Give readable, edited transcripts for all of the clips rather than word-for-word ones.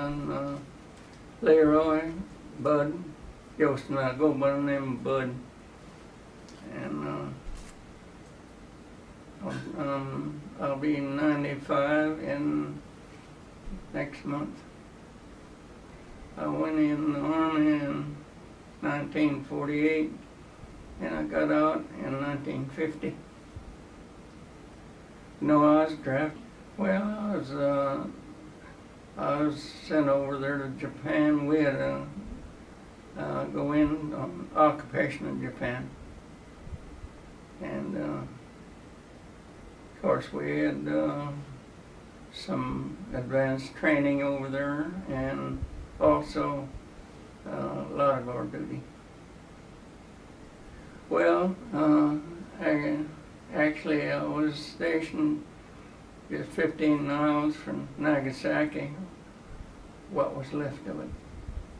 and Leroy, Bud, Yosten. I go by the name of Bud. And I'll be 95 in next month. I went in the Army in 1948, and I got out in 1950. No, I was drafted. Well, I was sent over there to Japan. We had to go in on occupation in Japan. And of course we had some advanced training over there, and also a lot of guard duty. Well, actually I was stationed just 15 miles from Nagasaki, what was left of it.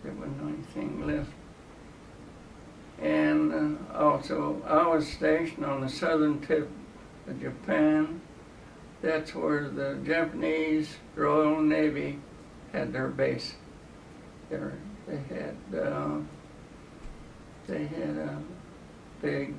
There wasn't anything left. And also, I was stationed on the southern tip of Japan. That's where the Japanese Royal Navy had their base. They had a big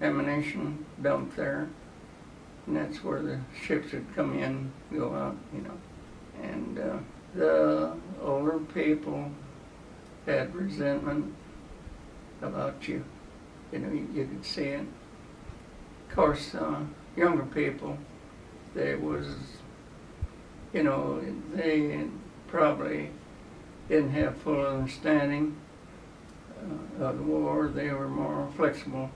ammunition dump there, and that's where the ships would come in, go out, you know. And the older people had resentment about you. You know, you could see it. Of course, younger people, they was, you know, they probably didn't have full understanding of the war. They were more flexible,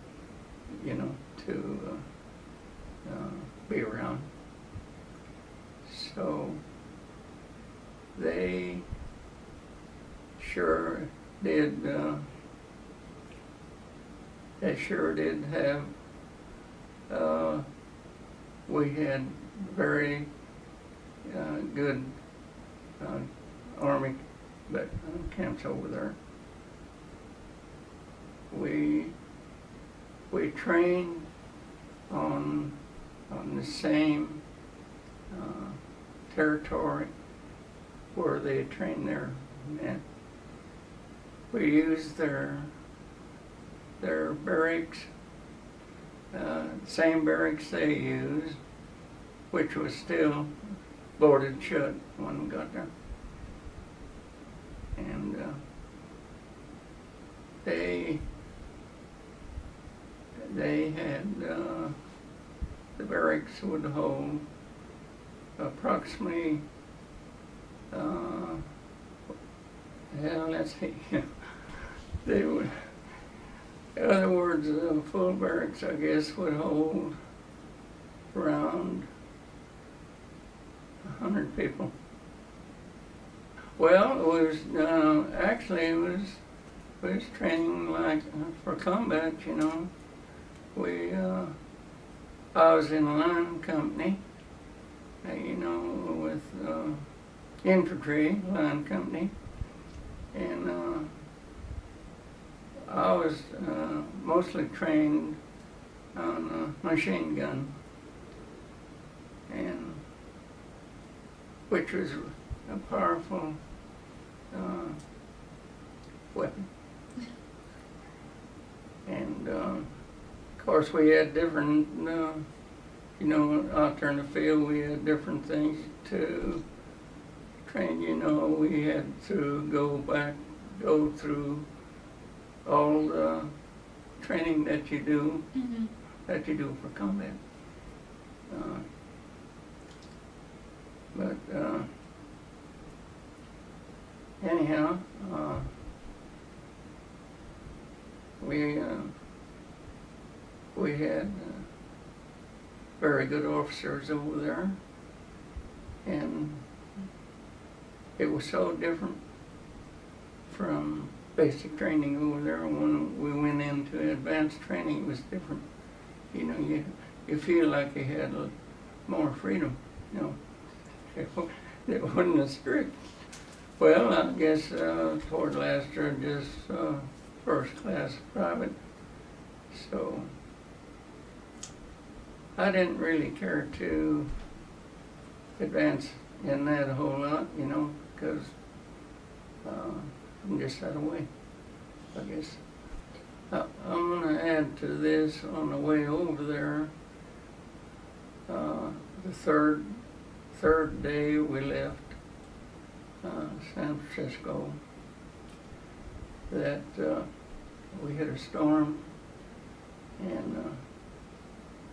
you know, to be around. So they sure did. They sure did have. We had very good Army camps over there. We trained on the same territory where they trained their men. We used their barracks, same barracks they used, which was still boarded shut when we got there. And they had, the barracks would hold approximately, let's see, they would, in other words, full barracks, I guess, would hold around 100 people. Well, it was, actually it was training like for combat, you know. I was in a line company, you know, with infantry line company, and I was mostly trained on a machine gun, and which was a powerful weapon. And of course we had different, you know, out there in the field we had different things to train. You know, we had to go through all the training that you do, for combat. But anyhow, we had very good officers over there, and it was so different from basic training over there. When we went into advanced training, it was different. You know, you feel like you had more freedom. You know, it wasn't as strict. Well, I guess toward last year, just first class private. So I didn't really care to advance in that a whole lot, you know, because from just that away, I guess. I'm going to add to this on the way over there. The third day we left San Francisco, that we hit a storm, and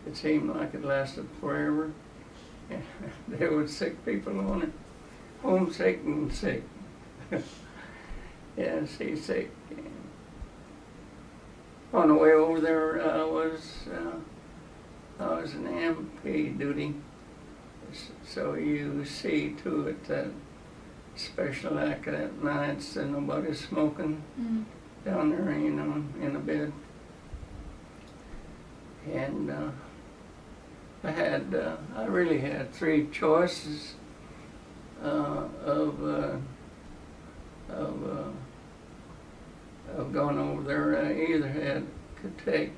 it seemed like it lasted forever. And there were sick people on it, homesick and sick. Yeah, seasick. On the way over there, I was in MP duty, so you see to it that special act at nights and nobody's smoking down there, you know, in a bed. And I really had three choices of going over there. I either could take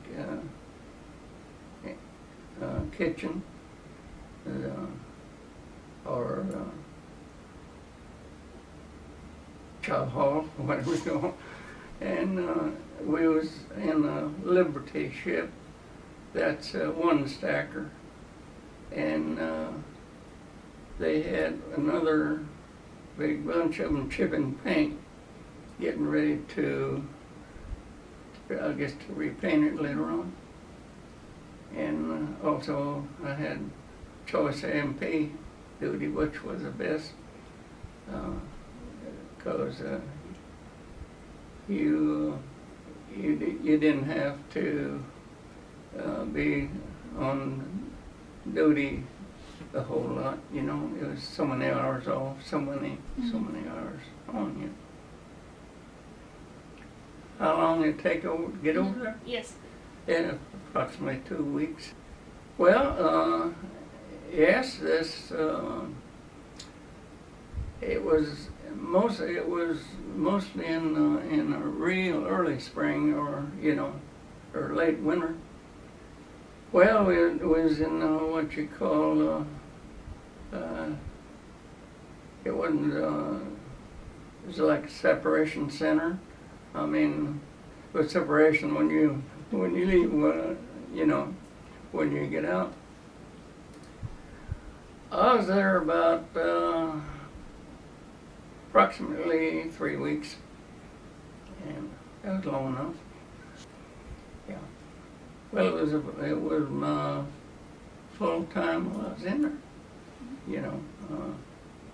kitchen or chow hall, whatever we call. And we was in a Liberty ship. That's one stacker, and they had another big bunch of them chipping paint, getting ready to, I guess, to repaint it later on. And also I had choice MP duty, which was the best, because you didn't have to be on duty a whole lot, you know. It was so many hours off, so many hours on you. How long did it take to get over there? Yes. Yeah, approximately 2 weeks. Well, yes, this it was mostly in a real early spring, or you know, or late winter. Well, it was in what you call it wasn't it was like a separation center. I mean, with separation when you leave, you know, when you get out. I was there about approximately 3 weeks, and that was long enough. Yeah. Well, it was my full time while I was in there. You know,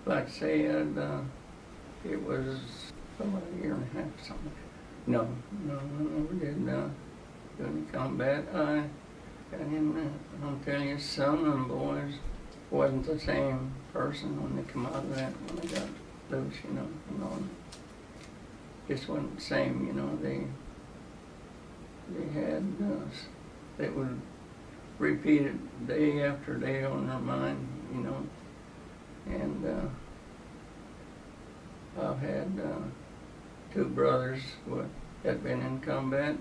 like I say, it was about a year and a half or something. No, I never did do any combat. I got in there. I'm telling you, some of them boys wasn't the same person when they come out of that, when they got loose, you know, and all. Just wasn't the same, you know. They had, they would repeat it day after day on their mind, you know. And I've had two brothers who had been in combat,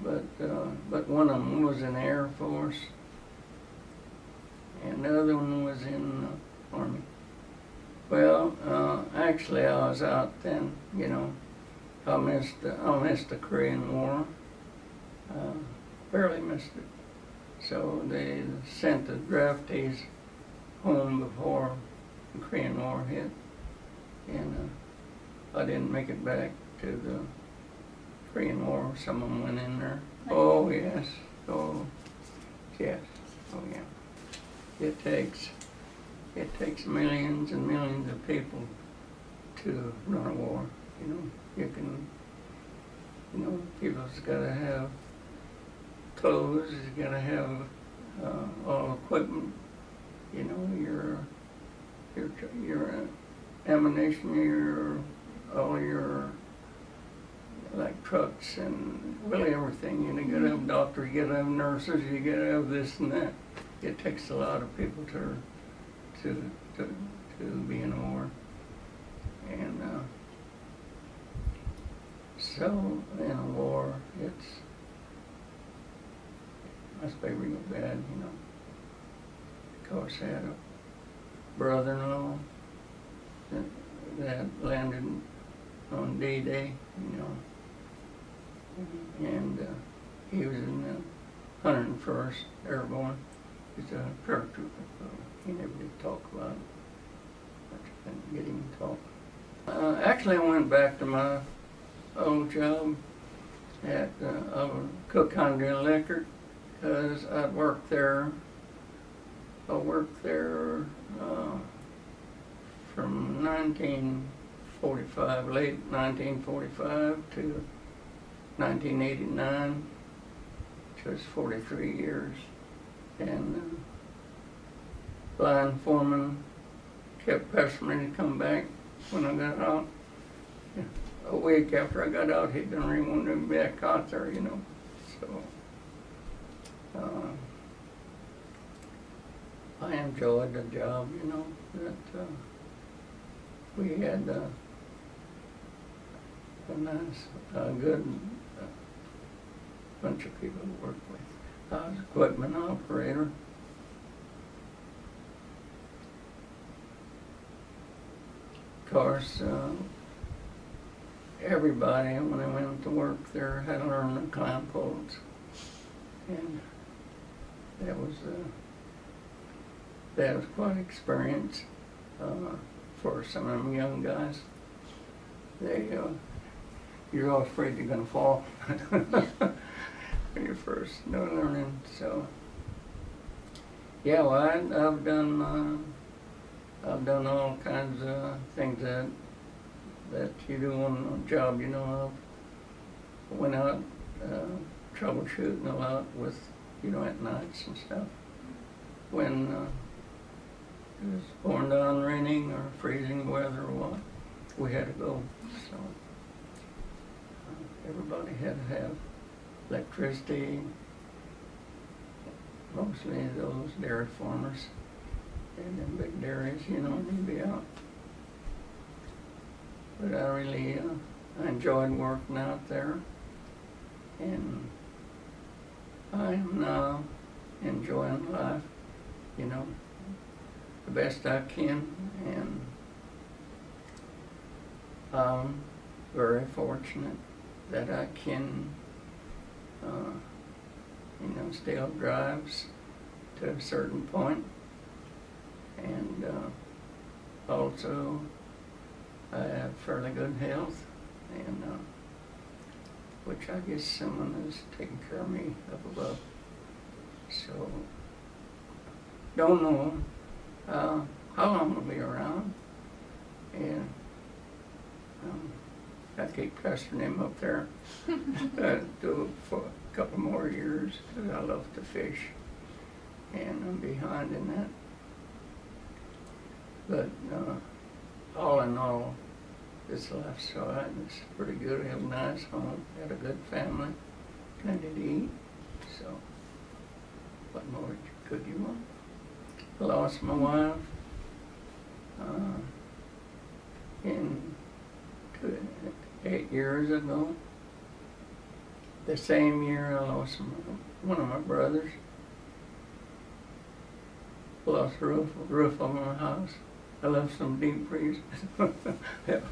but one of them was in the Air Force, and the other one was in the Army. Well, actually, I was out then. You know, I missed the Korean War. Barely missed it. So they sent the draftees home before the Korean War hit, and I didn't make it back to the Korean War. Some of them went in there. Oh yes, oh yes, oh yeah. It takes millions and millions of people to run a war. You know, people's got to have clothes. You got to have all equipment. You know, your ammunition, all your like trucks and really everything. You know, you got to have doctors, you got to have nurses, you got to have this and that. It takes a lot of people to be in a war, and so in a war, it must be real bad, you know. Of course, I had a brother-in-law that landed on D-Day, you know. And he was in the 101st Airborne. He's a paratrooper. He never did talk about it. I couldn't get him to talk. Actually, I went back to my old job at Cook County Electric because I'd worked there. I worked there from 1945, late 1945 to 1989, which was 43 years. And line foreman kept pestering me to come back when I got out. A week after I got out, he didn't really want to be back out there, you know. So I enjoyed the job, you know, that we had a nice, good bunch of people to work with. I was equipment operator. Of course, everybody, when they went to work there, had to learn to climb poles. And that was quite an experience for some of them young guys. You're all afraid you're going to fall when you're first learning. So, yeah, well, I've done all kinds of things that you do on a job, you know. I went out troubleshooting a lot with, you know, at nights and stuff. When it was pouring down raining or freezing weather or what, we had to go. So everybody had to have electricity, mostly those dairy farmers and them big dairies, you know, they'd be out. But I really I enjoyed working out there, and I am now enjoying life, you know, the best I can, and I'm very fortunate that I can, you know, still drives to a certain point, and also I have fairly good health, and which I guess someone is taking care of me up above. So, don't know how long I'll be around, and I keep pestering him up there to do it for a couple more years because I love to fish, and I'm behind in that. But all in all, this lifestyle is pretty good. I have a nice home, had a good family, plenty to eat. So, what more could you want? I lost my wife in 8 years ago. The same year I lost one of my brothers. Lost the roof on my house. I left some deep freeze. that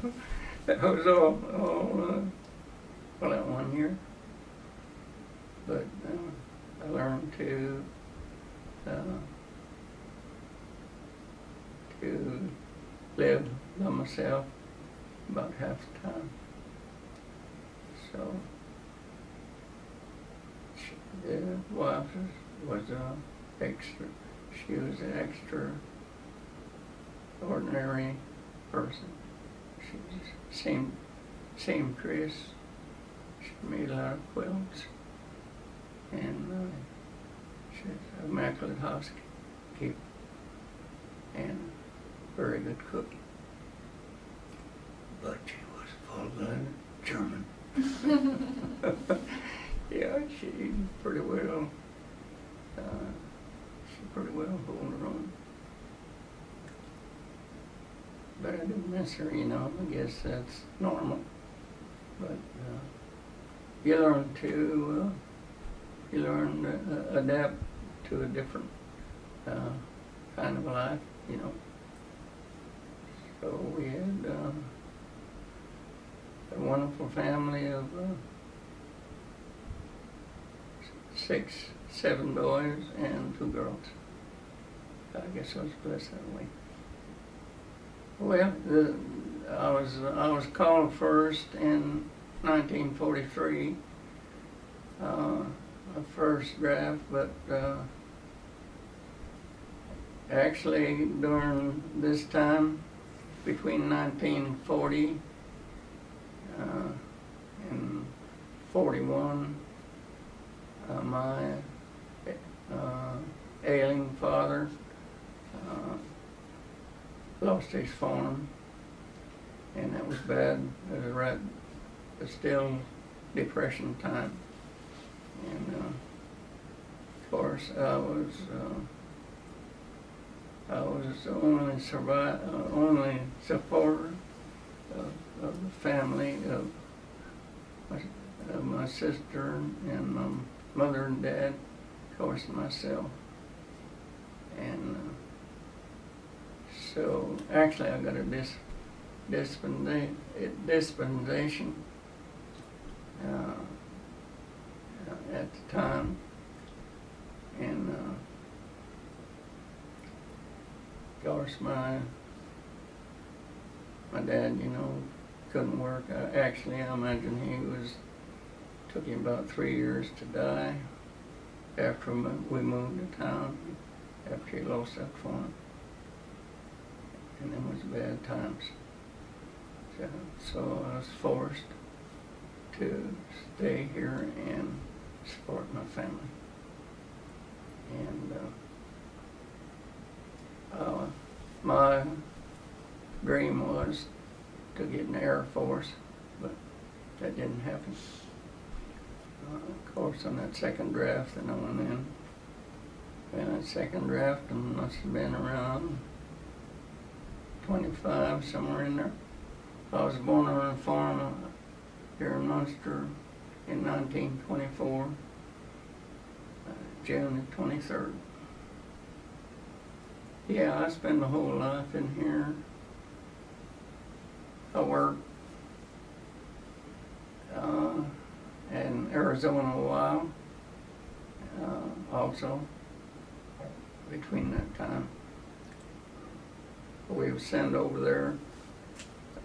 was all that 1 year. But I learned to live by myself about half the time. So the wife was extra. She was an extraordinary person. She was seamstress. She made a lot of quilts, and she was an immaculate housekeeper and very good cook. But she was full-blooded German. Yeah, she pretty well hold her own. But I do miss her, you know. I guess that's normal. But you learn to adapt to a different kind of life, you know. So we had wonderful family of 6, 7 boys and 2 girls. I guess I was blessed that way. Well, I was called first in 1943, a first draft, but actually during this time, between 1940 and 41, my ailing father lost his farm, and that was bad. It was right, still Depression time, and of course I was the only supporter of the family of my sister and my mother and dad, of course myself, and so actually I got a dispensation at the time, and of course my dad, you know, couldn't work. Actually, I imagine took him about 3 years to die after we moved to town, after he lost that farm. And them was bad times. So I was forced to stay here and support my family. And my dream was to get in the Air Force, but that didn't happen. Of course, on that second draft that I went in, and that second draft must have been around 25, somewhere in there. I was born on a farm here in Muenster in 1924, June the 23rd. Yeah, I spent my whole life in here. I worked in Arizona a while, also, between that time. We were sent over there,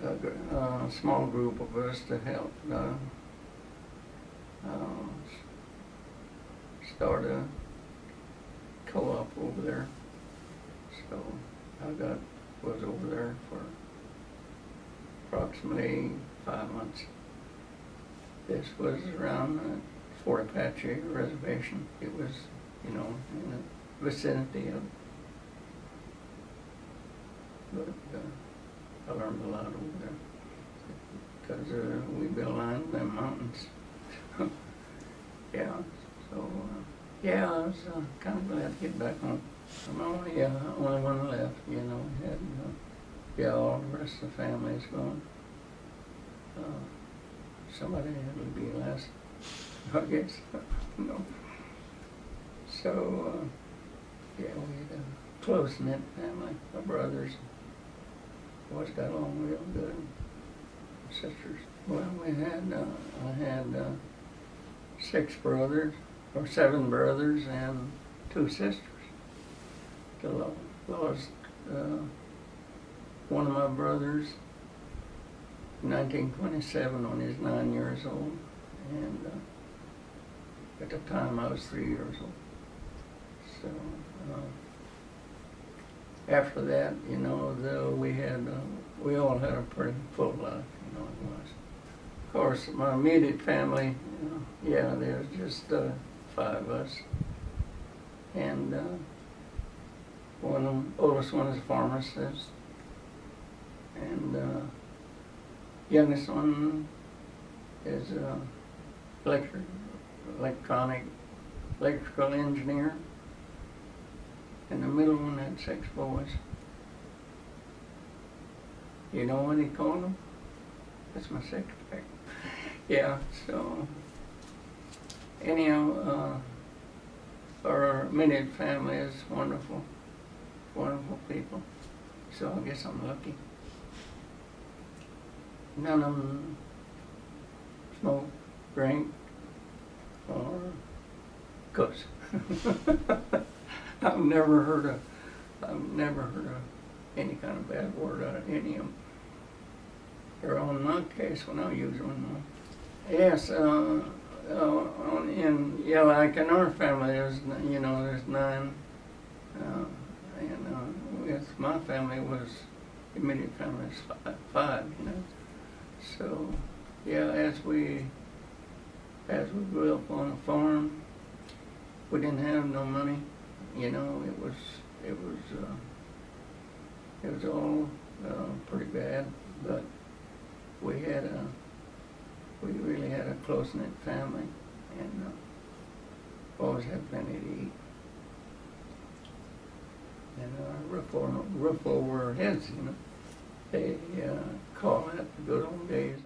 a small group of us, to help start a co-op over there. So I was over there for approximately 5 months. This was around Fort Apache Reservation. It was, you know, in the vicinity of, but I learned a lot over there because we built them mountains. Yeah, so yeah, I was kind of glad to get back home. I'm only one left, you know. We had, yeah, all the rest of the family is gone. Somebody had to be last, I guess, you know. So, yeah, we had a close-knit family. My brothers always got along real good. Sisters. Well, I had 6 brothers, or 7 brothers, and 2 sisters. Lost one of my brothers in 1927 when he was 9 years old, and at the time I was 3 years old. So after that, you know, we all had a pretty full life, you know, it was. Of course, my immediate family, you know, yeah, there was just 5 of us, and oldest one is a pharmacist, and youngest one is electrical engineer, and the middle one had 6 boys. You know what he called them? That's my secretary. Yeah, so anyhow, our immediate family is wonderful. Wonderful people, so I guess I'm lucky. None of them smoke, drink, or cuss. I've never heard of any kind of bad word out of any of them. They're on my case when I use them. Yes, like in our family, there's 9, and with my family was immediate family is 5, So, yeah, as we grew up on a farm, we didn't have no money. It was all pretty bad, but we really had a close-knit family, and always had plenty to eat. And roof over our heads, they call that the good old days.